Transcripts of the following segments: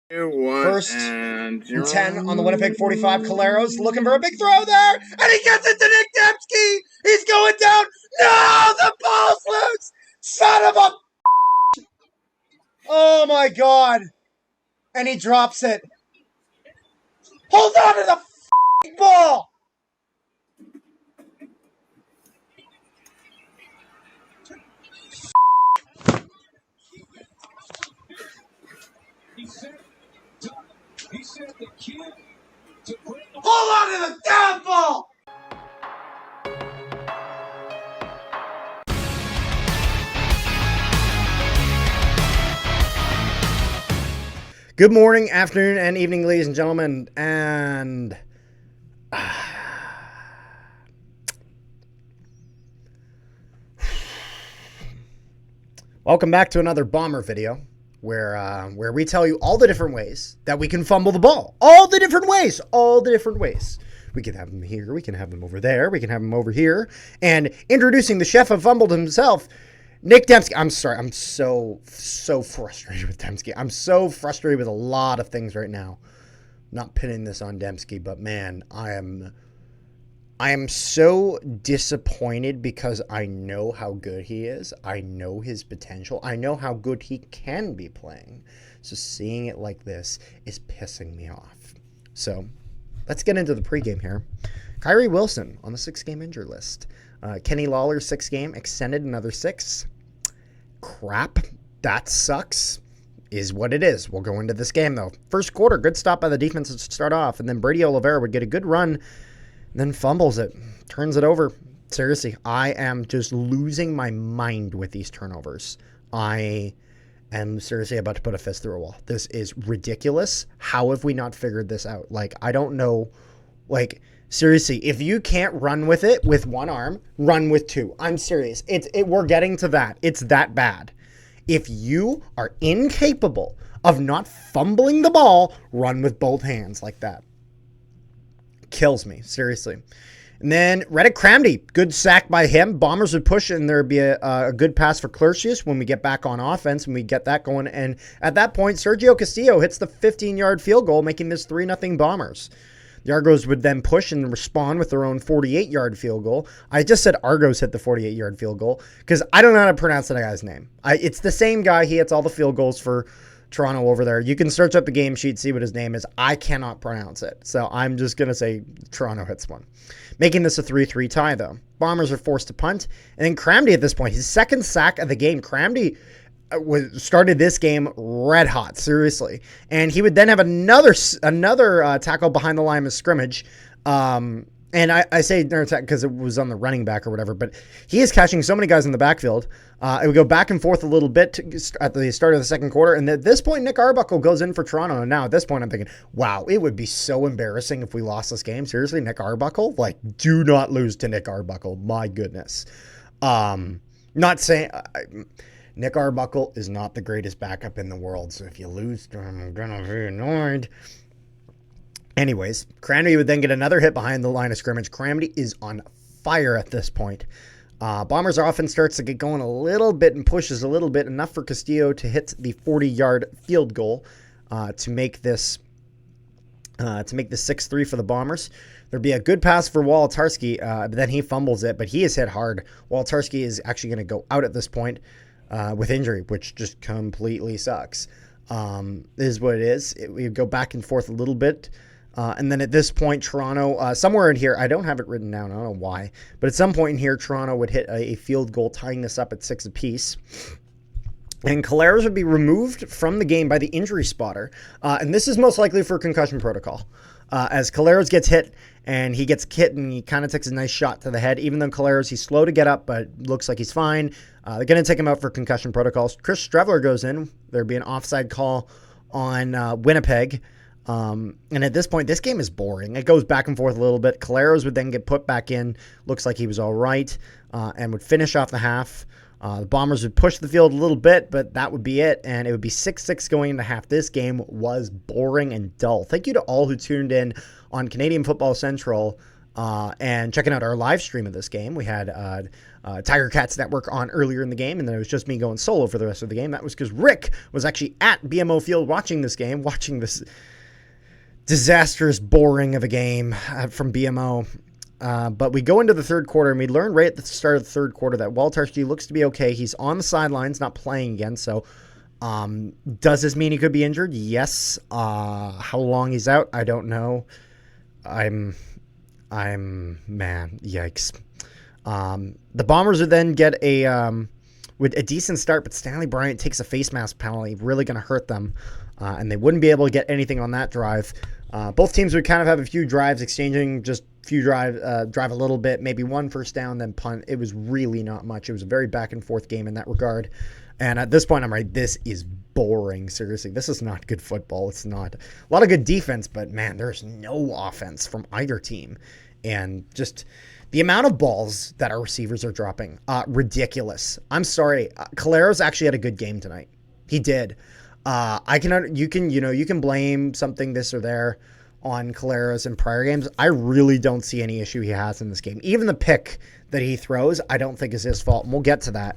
First and 10 on the Winnipeg 45. Caleros looking for a big throw there, and he gets it to Nick Dembski. He's going down. No, the ball's loose. Son of a... Oh, my God. And he drops it. Hold on to the ball. He said the kid to bring the hold on to the downfall. Good morning, afternoon, and evening, ladies and gentlemen, and welcome back to another Bomber video. Where we tell you all the different ways that we can fumble the ball. All the different ways. We can have them here. We can have them over there. We can have them over here. And introducing the chef of Fumbled himself, Nick Dembski. I'm sorry. I'm so frustrated with Dembski. I'm so frustrated with a lot of things right now. Not pinning this on Dembski, but man, I am so disappointed because I know how good he is. I know his potential. I know how good he can be playing. So seeing it like this is pissing me off. So let's get into the pregame here. Kyrie Wilson on the 6-game injury list. Kenny Lawler, 6-game, extended another 6. Crap. That sucks. Is what it is. We'll go into this game though. First quarter, good stop by the defense to start off. And then Brady Oliveira would get a good run. Then fumbles it, turns it over. Seriously, I am just losing my mind with these turnovers. I am seriously about to put a fist through a wall. This is ridiculous. How have we not figured this out? Like, I don't know. Like, seriously, if you can't run with it with one arm, run with two. I'm serious. We're getting to that. It's that bad. If you are incapable of not fumbling the ball, run with both hands like that. Kills me, seriously. And then Reddick Cramdy, good sack by him. Bombers would push, and there'd be a good pass for Clercius when we get back on offense, and we get that going. And at that point, Sergio Castillo hits the 15-yard field goal, making this 3-0 Bombers. The Argos would then push and respond with their own 48-yard field goal. I just said Argos hit the 48-yard field goal because I don't know how to pronounce that guy's name. It's the same guy. He hits all the field goals for Toronto over there. You can search up the game sheet, see what his name is. I cannot pronounce it, so I'm just going to say Toronto hits one. Making this a 3-3 tie, though. Bombers are forced to punt. And then Cramdy at this point, his second sack of the game. Cramdy started this game red hot, seriously. And he would then have another tackle behind the line of scrimmage. And I say because it was on the running back or whatever, but he is catching so many guys in the backfield. It would go back and forth a little bit at the start of the second quarter. And at this point, Nick Arbuckle goes in for Toronto. And now at this point, I'm thinking, wow, it would be so embarrassing if we lost this game. Seriously, Nick Arbuckle? Like, do not lose to Nick Arbuckle. My goodness. Not saying... Nick Arbuckle is not the greatest backup in the world. So if you lose, I'm going to be annoyed. Anyways, Cramdy would then get another hit behind the line of scrimmage. Cramdy is on fire at this point. Bombers offense starts to get going a little bit and pushes a little bit, enough for Castillo to hit the 40-yard field goal to make this 6-3 for the Bombers. There'd be a good pass for Wolotarski, but then he fumbles it, but he is hit hard. Wolotarski is actually going to go out at this point with injury, which just completely sucks. This is what it is. We go back and forth a little bit. And then at this point, Toronto, somewhere in here, I don't have it written down, I don't know why, but at some point in here, Toronto would hit a field goal, tying this up at 6 apiece. And Caleros would be removed from the game by the injury spotter. And this is most likely for concussion protocol. As Caleros gets hit, and he gets hit, and he kind of takes a nice shot to the head. Even though Caleros, he's slow to get up, but looks like he's fine. They're going to take him out for concussion protocols. Chris Strevler goes in. There'd be an offside call on Winnipeg. And at this point, this game is boring. It goes back and forth a little bit. Caleros would then get put back in. Looks like he was all right, and would finish off the half. The Bombers would push the field a little bit, but that would be it, and it would be 6-6 going into half. This game was boring and dull. Thank you to all who tuned in on Canadian Football Central and checking out our live stream of this game. We had Tiger Cats Network on earlier in the game, and then it was just me going solo for the rest of the game. That was because Rick was actually at BMO Field watching this game, watching this disastrous boring of a game from BMO. But we go into the third quarter, and we learned right at the start of the third quarter that Wolotarski looks to be okay. He's on the sidelines, not playing again. So does this mean he could be injured? Yes. How long he's out, I don't know. Man, yikes. The Bombers would then get with a decent start, but Stanley Bryant takes a face mask penalty, really going to hurt them, and they wouldn't be able to get anything on that drive. Both teams would kind of have a few drives, exchanging just few drive a little bit, maybe one first down, then punt. It was really not much. It was a very back and forth game in that regard. And at this point, I'm right, this is boring. Seriously, this is not good football. It's not a lot of good defense, but man, there's no offense from either team. And just the amount of balls that our receivers are dropping, ridiculous. I'm sorry. Caleros actually had a good game tonight. He did. You can blame something this or there on Caleros in prior games. I really don't see any issue he has in this game. Even the pick that he throws, I don't think is his fault. And we'll get to that.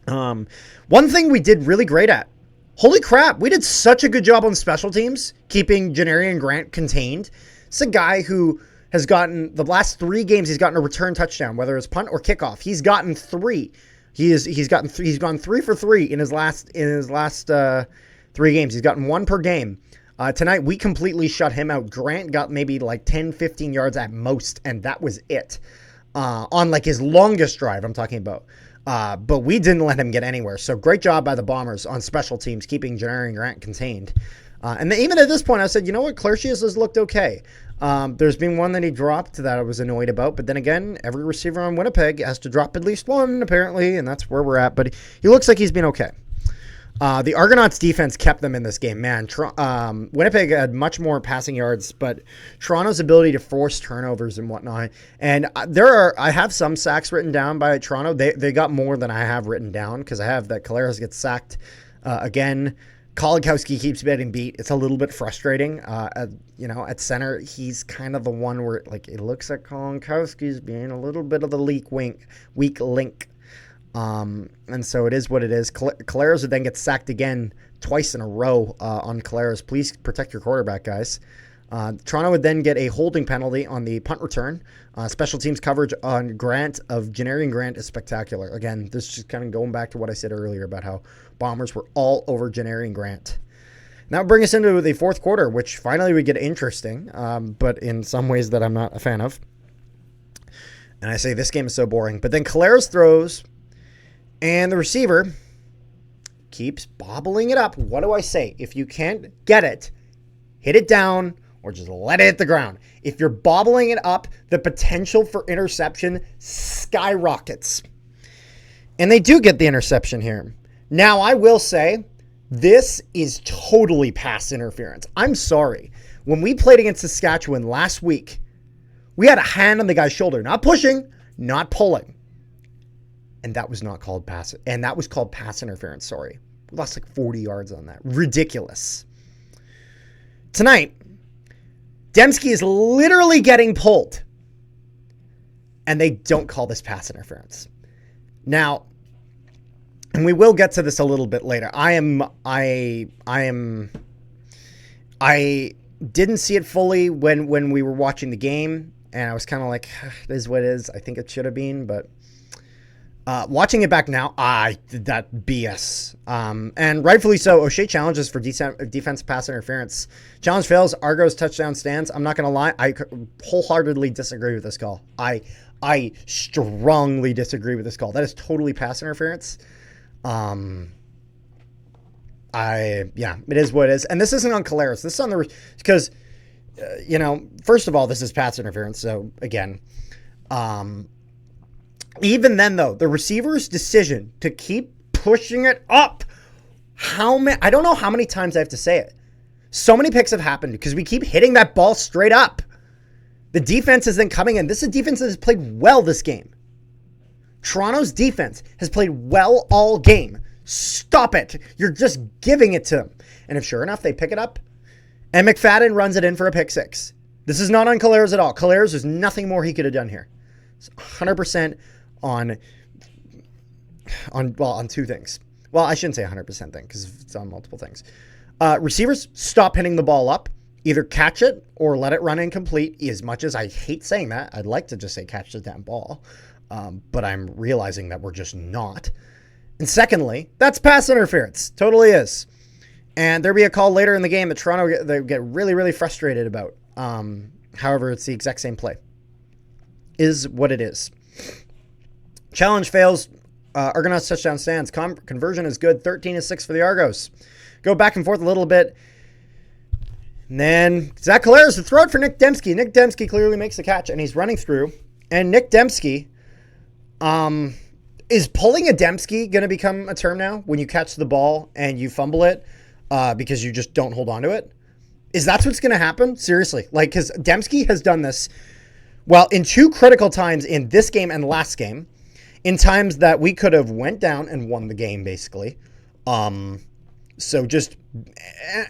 One thing we did really great at, holy crap, we did such a good job on special teams, keeping Janarian Grant contained. It's a guy who has gotten, the last 3 games, he's gotten a return touchdown, whether it's punt or kickoff. He's gotten 3. He's gone 3 for 3 in his last 3 games. He's gotten 1 per game. Tonight, we completely shut him out. Grant got maybe like 10, 15 yards at most, and that was it. On like his longest drive, I'm talking about. But we didn't let him get anywhere. So great job by the Bombers on special teams, keeping Janarian Grant contained. And then even at this point, I said, you know what? Clercius has looked okay. There's been one that he dropped that I was annoyed about. But then again, every receiver on Winnipeg has to drop at least one, apparently. And that's where we're at. But he looks like he's been okay. The Argonauts defense kept them in this game. Man, Winnipeg had much more passing yards, but Toronto's ability to force turnovers and whatnot. And I have some sacks written down by Toronto. They got more than I have written down because I have that Caleros gets sacked again. Kolakowski keeps getting beat. It's a little bit frustrating. At center, he's kind of the one where it looks like Kolakowski's being a little bit of the weak link. And so it is what it is. Caleros would then get sacked again twice in a row on Caleros. Please protect your quarterback, guys. Toronto would then get a holding penalty on the punt return. Special teams coverage on Janarian Grant is spectacular. Again, this is just kind of going back to what I said earlier about how Bombers were all over Janarian Grant. Now bring us into the fourth quarter, which finally would get interesting, but in some ways that I'm not a fan of. And I say this game is so boring. But then Caleros throws, and the receiver keeps bobbling it up. What do I say? If you can't get it, hit it down or just let it hit the ground. If you're bobbling it up, the potential for interception skyrockets. And they do get the interception here. Now, I will say, this is totally pass interference. I'm sorry. When we played against Saskatchewan last week, we had a hand on the guy's shoulder. Not pushing, not pulling. And that was not called pass. And that was called pass interference, sorry. We lost like 40 yards on that. Ridiculous. Tonight, Dembski is literally getting pulled. And they don't call this pass interference. Now, and we will get to this a little bit later. I didn't see it fully when we were watching the game. And I was kind of like, it is what it is. I think it should have been, but watching it back now, that BS. And rightfully so. O'Shea challenges for defense pass interference. Challenge fails. Argos touchdown stands. I'm not going to lie. I wholeheartedly disagree with this call. I strongly disagree with this call. That is totally pass interference. It is what it is. And this isn't on Caleros. This is on because, first of all, this is pass interference. So again, even then, though, the receiver's decision to keep pushing it up, I don't know how many times I have to say it. So many picks have happened because we keep hitting that ball straight up. The defense is then coming in. This is a defense that has played well this game. Toronto's defense has played well all game. Stop it. You're just giving it to them. And if sure enough, they pick it up, and McFadden runs it in for a pick six. This is not on Collares at all. Collares, there's nothing more he could have done here. It's 100% on two things. Well, I shouldn't say 100% thing because it's on multiple things. Receivers, stop hitting the ball up. Either catch it or let it run incomplete. As much as I hate saying that, I'd like to just say catch the damn ball. But I'm realizing that we're just not. And secondly, that's pass interference. Totally is. And there'll be a call later in the game that Toronto they get really, really frustrated about. However, it's the exact same play. Is what it is. Challenge fails. Argonauts touchdown stands. Conversion is good. 13-6 for the Argos. Go back and forth a little bit. And then Zach Collares to throw it for Nick Dembski. Nick Dembski clearly makes the catch, and he's running through. And Nick Dembski, is pulling a Dembski going to become a term now when you catch the ball and you fumble it because you just don't hold on to it? Is that what's going to happen? Seriously. Like, because Dembski has done this, well, in two critical times in this game and last game, in times that we could have went down and won the game, basically. So just,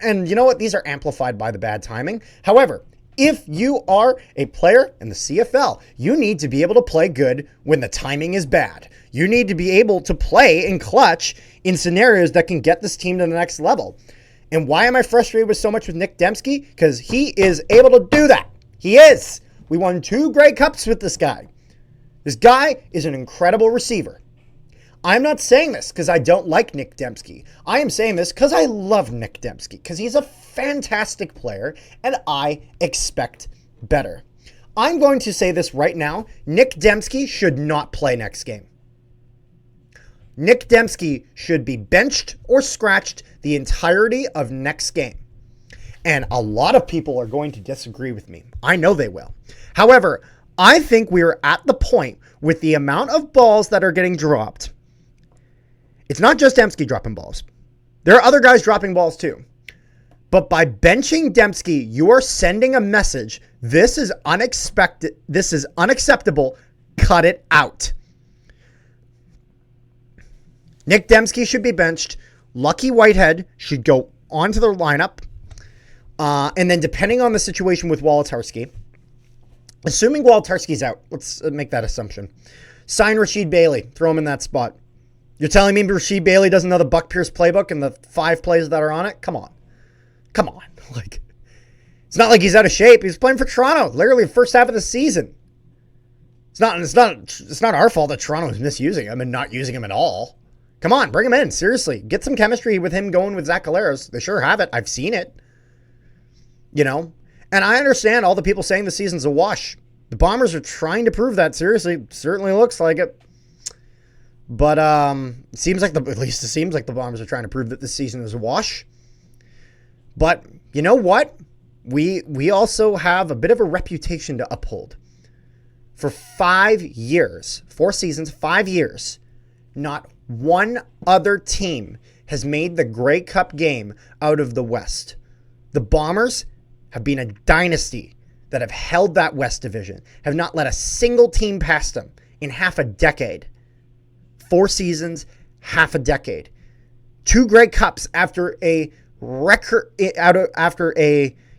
and you know what? These are amplified by the bad timing. However, if you are a player in the CFL, you need to be able to play good when the timing is bad. You need to be able to play in clutch in scenarios that can get this team to the next level. And why am I frustrated with so much with Nick Dembski? Because he is able to do that. He is. We won 2 Grey Cups with this guy. This guy is an incredible receiver. I'm not saying this because I don't like Nick Dembski. I am saying this because I love Nick Dembski, because he's a fantastic player and I expect better. I'm going to say this right now. Nick Dembski should not play next game. Nick Dembski should be benched or scratched the entirety of next game. And a lot of people are going to disagree with me. I know they will. However, I think we are at the point with the amount of balls that are getting dropped. It's not just Dembski dropping balls. There are other guys dropping balls too. But by benching Dembski, you are sending a message. This is unexpected. This is unacceptable. Cut it out. Nick Dembski should be benched. Lucky Whitehead should go onto the lineup. And then depending on the situation with Wolotarski, assuming Wolotarski's out, let's make that assumption. Sign Rasheed Bailey. Throw him in that spot. You're telling me Rasheed Bailey doesn't know the Buck Pierce playbook and the 5 plays that are on it? Come on. Come on. Like, it's not like he's out of shape. He's playing for Toronto, literally the first half of the season. It's not our fault that Toronto is misusing him and not using him at all. Come on, bring him in. Seriously. Get some chemistry with him going with Zach Collares. They sure have it. I've seen it. You know? And I understand all the people saying the season's a wash. The Bombers are trying to prove that. Seriously. Certainly looks like it. But it seems like the Bombers are trying to prove that this season is a wash. But you know what? We also have a bit of a reputation to uphold. For 5 years, 4 seasons, 5 years, not one other team has made the Grey Cup game out of the West. The Bombers have been a dynasty that have held that West Division, have not let a single team past them in half a decade. 4 seasons, half a decade. 2 Grey Cups after a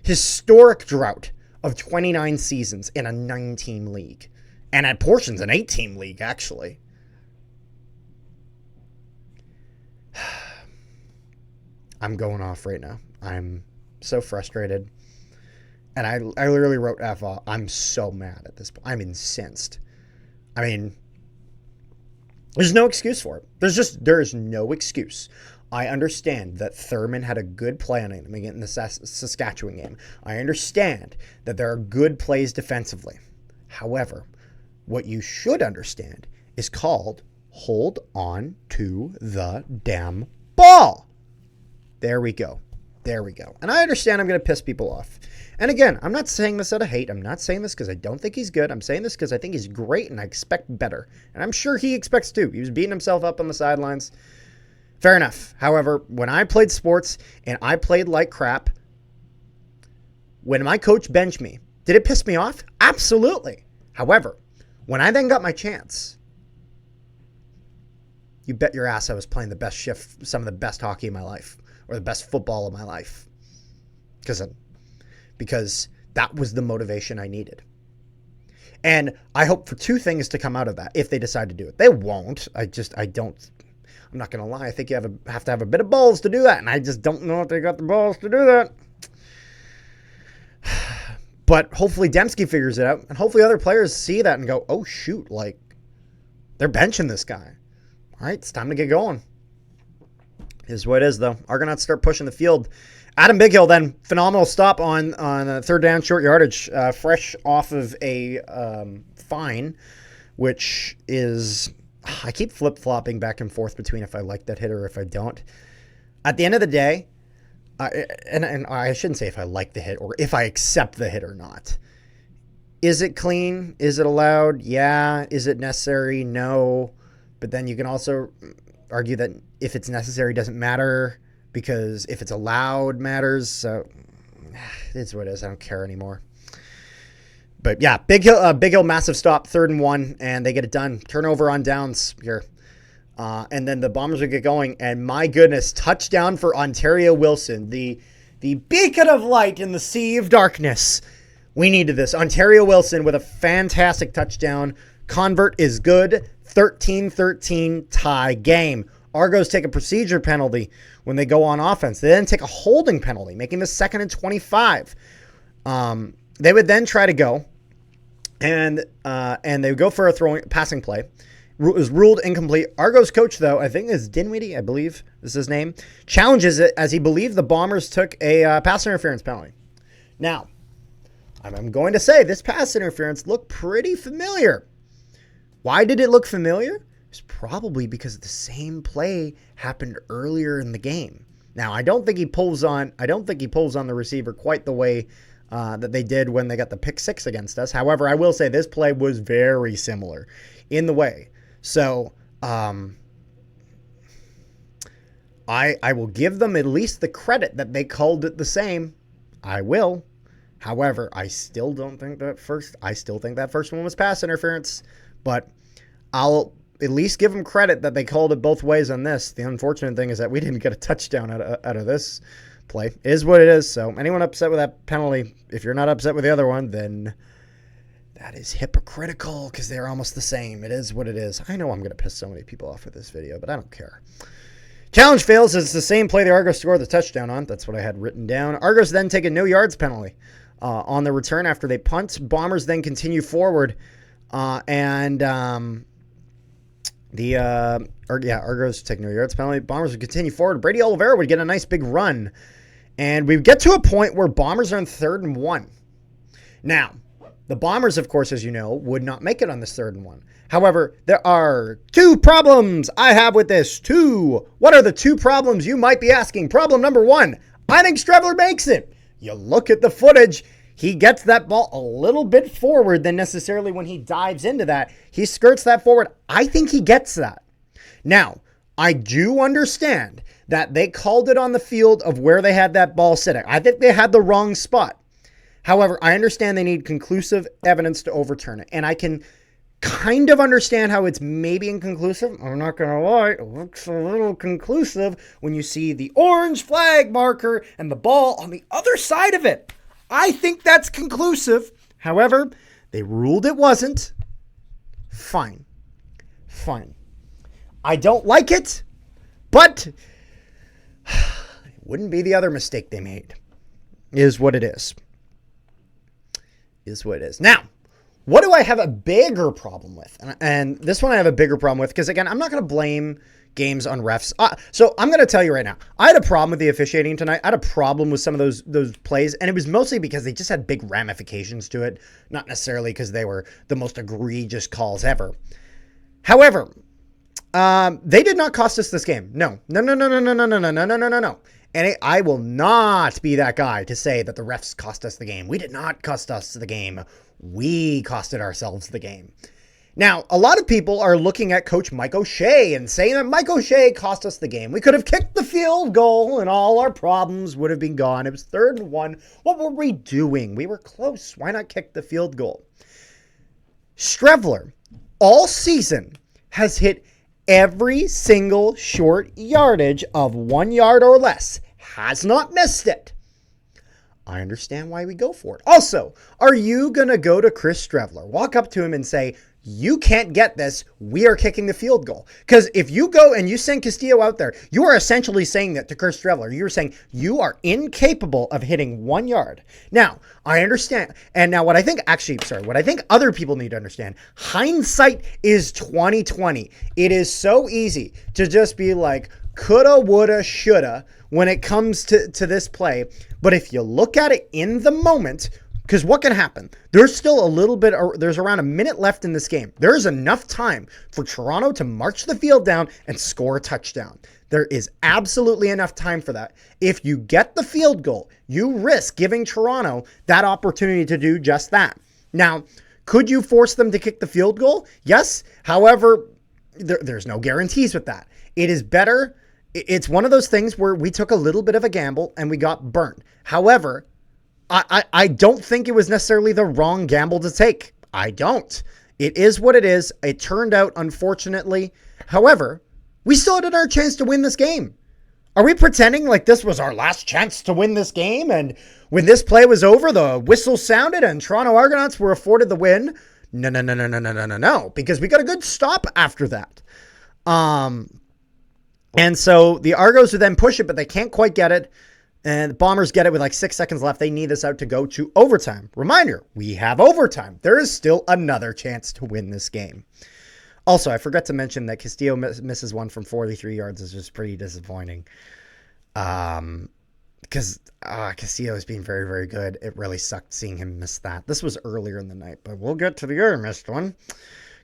historic drought of 29 seasons in a 9-team league. And at portions, an 8-team league, actually. I'm going off right now. I'm so frustrated. And I literally wrote F off. I'm so mad at this point. I'm incensed. I mean, there's no excuse for it. There is no excuse. I understand that Thurman had a good play on him in the Saskatchewan game. I understand that there are good plays defensively. However, what you should understand is called hold on to the damn ball. There we go. There we go. And I understand I'm going to piss people off. And again, I'm not saying this out of hate. I'm not saying this because I don't think he's good. I'm saying this because I think he's great and I expect better. And I'm sure he expects too. He was beating himself up on the sidelines. Fair enough. However, when I played sports and I played like crap, when my coach benched me, did it piss me off? Absolutely. However, when I then got my chance, you bet your ass I was playing the best shift, some of the best hockey in my life, or the best football of my life. Because That was the motivation I needed. And I hope for two things to come out of that if they decide to do it. They won't. I'm not going to lie. I think you have to have a bit of balls to do that. And I just don't know if they got the balls to do that. But hopefully Dembski figures it out. And hopefully other players see that and go, oh, shoot, like, they're benching this guy. All right, it's time to get going. Is what it is, though. Argonauts start pushing the field. Adam Bighill then, phenomenal stop on third down, short yardage, fresh off of a fine, which is, I keep flip-flopping back and forth between if I like that hit or if I don't. At the end of the day, and I shouldn't say if I like the hit or if I accept the hit or not. Is it clean? Is it allowed? Yeah. Is it necessary? No. But then you can also argue that if it's necessary, it doesn't matter because if it's allowed, matters. So it's what it is. I don't care anymore. But yeah, Big Hill, massive stop, 3rd and 1, and they get it done. Turnover on downs here. And then the Bombers would get going, and my goodness, touchdown for Ontario Wilson, the beacon of light in the sea of darkness. We needed this. Ontario Wilson with a fantastic touchdown. Convert is good. 13-13 tie game. Argos take a procedure penalty when they go on offense. They then take a holding penalty, making this 2nd and 25. They would then try to go, and they would go for a passing play. It was ruled incomplete. Argos coach, though, I think is Dinwiddie, I believe is his name, challenges it as he believed the Bombers took a pass interference penalty. Now, I'm going to say this pass interference looked pretty familiar. Why did it look familiar? It's probably because the same play happened earlier in the game. Now, I don't think he pulls on the receiver quite the way that they did when they got the pick 6 against us. However, I will say this play was very similar in the way. So, I will give them at least the credit that they called it the same. I will. However, I still think that first one was pass interference, but I'll at least give them credit that they called it both ways on this. The unfortunate thing is that we didn't get a touchdown out of this play. It is what it is. So anyone upset with that penalty, if you're not upset with the other one, then that is hypocritical because they're almost the same. It is what it is. I know I'm going to piss so many people off with this video, but I don't care. Challenge fails. It's the same play the Argos scored the touchdown on. That's what I had written down. Argos then take a no yards penalty on the return after they punt. Bombers then continue forward. Argos take no yards penalty. Bombers would continue forward. Brady Oliveira would get a nice big run. And we get to a point where Bombers are on 3rd and 1. Now, the Bombers, of course, as you know, would not make it on this 3rd and 1. However, there are 2 problems I have with this. 2. What are the 2 problems you might be asking? Problem number 1, I think Streveler makes it. You look at the footage, he gets that ball a little bit forward than necessarily when he dives into that. He skirts that forward. I think he gets that. Now, I do understand that they called it on the field of where they had that ball sitting. I think they had the wrong spot. However, I understand they need conclusive evidence to overturn it. And I can kind of understand how it's maybe inconclusive. I'm not going to lie. It looks a little conclusive when you see the orange flag marker and the ball on the other side of it. I think that's conclusive. However, they ruled it wasn't. Fine. I don't like it, but it wouldn't be the other mistake they made. Is what it is. Now, what do I have a bigger problem with? And this one I have a bigger problem with because, again, I'm not going to blame games on refs. So I'm going to tell you right now, I had a problem with the officiating tonight. I had a problem with some of those plays, and it was mostly because they just had big ramifications to it, not necessarily because they were the most egregious calls ever. However, they did not cost us this game. No. And I will not be that guy to say that the refs cost us the game. We did not cost us the game. We costed ourselves the game. Now, a lot of people are looking at Coach Mike O'Shea and saying that Mike O'Shea cost us the game. We could have kicked the field goal and all our problems would have been gone. It was 3rd and 1. What were we doing? We were close. Why not kick the field goal? Streveler, all season, has hit every single short yardage of 1 yard or less. Has not missed it. I understand why we go for it. Also, are you going to go to Chris Streveler, walk up to him and say, you can't get this, we are kicking the field goal? Because if you go and you send Castillo out there, you are essentially saying that to Chris Streveler. You're saying you are incapable of hitting 1 yard. Now, I understand. And now what I think other people need to understand, hindsight is 2020. It is so easy to just be like, coulda, woulda, shoulda when it comes to this play. But if you look at it in the moment, because what can happen? There's still there's around a minute left in this game. There is enough time for Toronto to march the field down and score a touchdown. There is absolutely enough time for that. If you get the field goal, you risk giving Toronto that opportunity to do just that. Now, could you force them to kick the field goal? Yes. However, there's no guarantees with that. It is better. It's one of those things where we took a little bit of a gamble and we got burnt. However, I don't think it was necessarily the wrong gamble to take. I don't. It is what it is. It turned out, unfortunately. However, we still had our chance to win this game. Are we pretending like this was our last chance to win this game? And when this play was over, the whistle sounded and Toronto Argonauts were afforded the win? No. Because we got a good stop after that. And so the Argos would then push it, but they can't quite get it. And the Bombers get it with like 6 seconds left. They need this out to go to overtime. Reminder, we have overtime. There is still another chance to win this game. Also, I forgot to mention that Castillo misses one from 43 yards. Is just pretty disappointing. Because Castillo has been very, very good. It really sucked seeing him miss that. This was earlier in the night, but we'll get to the other missed one.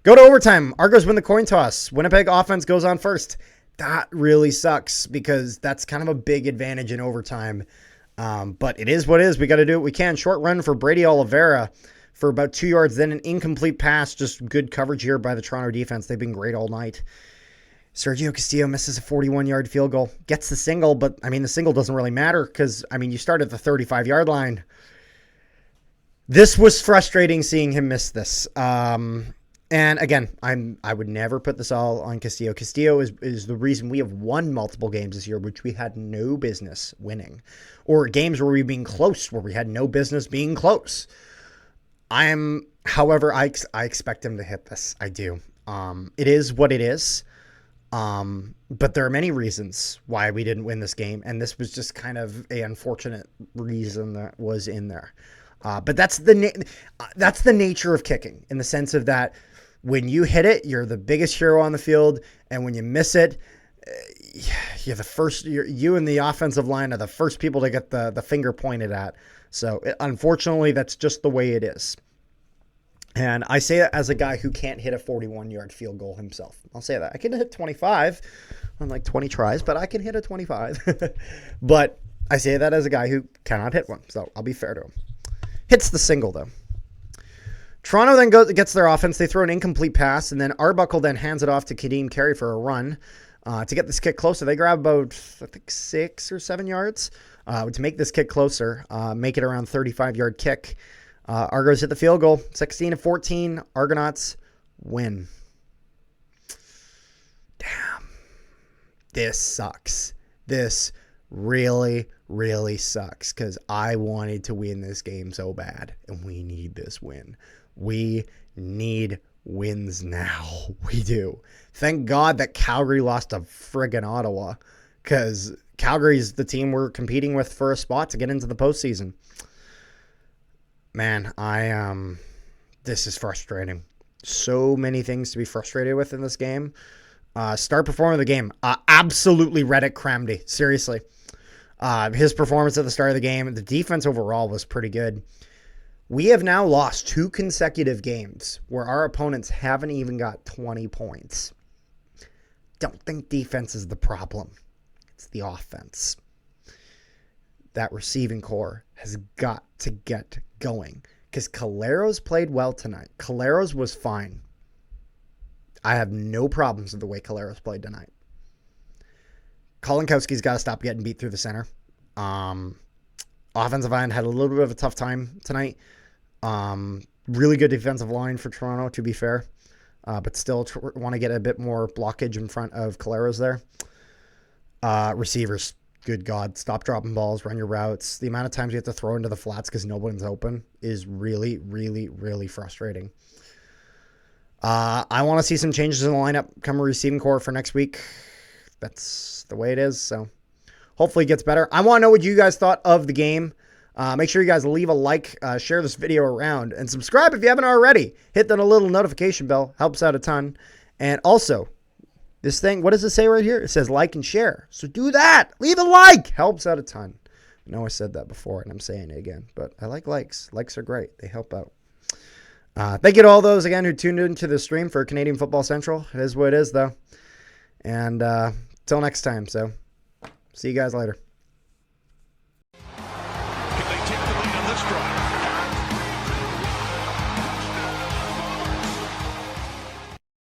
Go to overtime. Argos win the coin toss. Winnipeg offense goes on first. That really sucks because that's kind of a big advantage in overtime. But it is what it is. We got to do what we can. Short run for Brady Oliveira for about 2 yards. Then an incomplete pass. Just good coverage here by the Toronto defense. They've been great all night. Sergio Castillo misses a 41-yard field goal. Gets the single, but, the single doesn't really matter because, you start at the 35-yard line. This was frustrating seeing him miss this. And again, I would never put this all on Castillo. Castillo is the reason we have won multiple games this year, which we had no business winning. Or games where we've been close, where we had no business being close. However, I expect him to hit this. I do. It is what it is. But there are many reasons why we didn't win this game. And this was just kind of an unfortunate reason that was in there. But that's the nature of kicking, in the sense of that when you hit it, you're the biggest hero on the field, and when you miss it, you're the first. You and the offensive line are the first people to get the finger pointed at. So unfortunately, that's just the way it is. And I say it as a guy who can't hit a 41-yard field goal himself. I'll say that. I can hit 25 on like 20 tries, but I can hit a 25. But I say that as a guy who cannot hit one, so I'll be fair to him. Hits the single, though. Toronto then gets their offense. They throw an incomplete pass, and then Arbuckle then hands it off to Kadeem Carey for a run. To get this kick closer, they grab about, 6 or 7 yards to make this kick closer, make it around 35-yard kick. Argos hit the field goal, 16-14. Argonauts win. Damn. This sucks. This really, really sucks because I wanted to win this game so bad, and we need this win. We need wins now. We do. Thank God that Calgary lost to friggin' Ottawa, because Calgary's the team we're competing with for a spot to get into the postseason. Man, this is frustrating. So many things to be frustrated with in this game. Star performer of the game, absolutely Reddick Cramdy. Seriously. His performance at the start of the game, the defense overall was pretty good. We have now lost 2 consecutive games where our opponents haven't even got 20 points. Don't think defense is the problem. It's the offense. That receiving core has got to get going, because Caleros played well tonight. Caleros was fine. I have no problems with the way Caleros played tonight. Kolinkowski's got to stop getting beat through the center. Offensive end had a little bit of a tough time tonight. Really good defensive line for Toronto, to be fair. But still want to get a bit more blockage in front of Caleros there. Receivers, Good God, stop dropping balls, run your routes. The amount of times you have to throw into the flats because no one's open is really, really, really frustrating. I want to see some changes in the lineup come a receiving core for next week. That's the way it is, so hopefully it gets better. I want to know what you guys thought of the game. Make sure you guys leave a like, share this video around, and subscribe if you haven't already. Hit that little notification bell. Helps out a ton. And also, this thing, what does it say right here? It says like and share. So do that. Leave a like. Helps out a ton. I know I said that before, and I'm saying it again, but I like likes. Likes are great. They help out. Thank you to all those, again, who tuned into the stream for Canadian Football Central. It is what it is, though. And till next time, so see you guys later.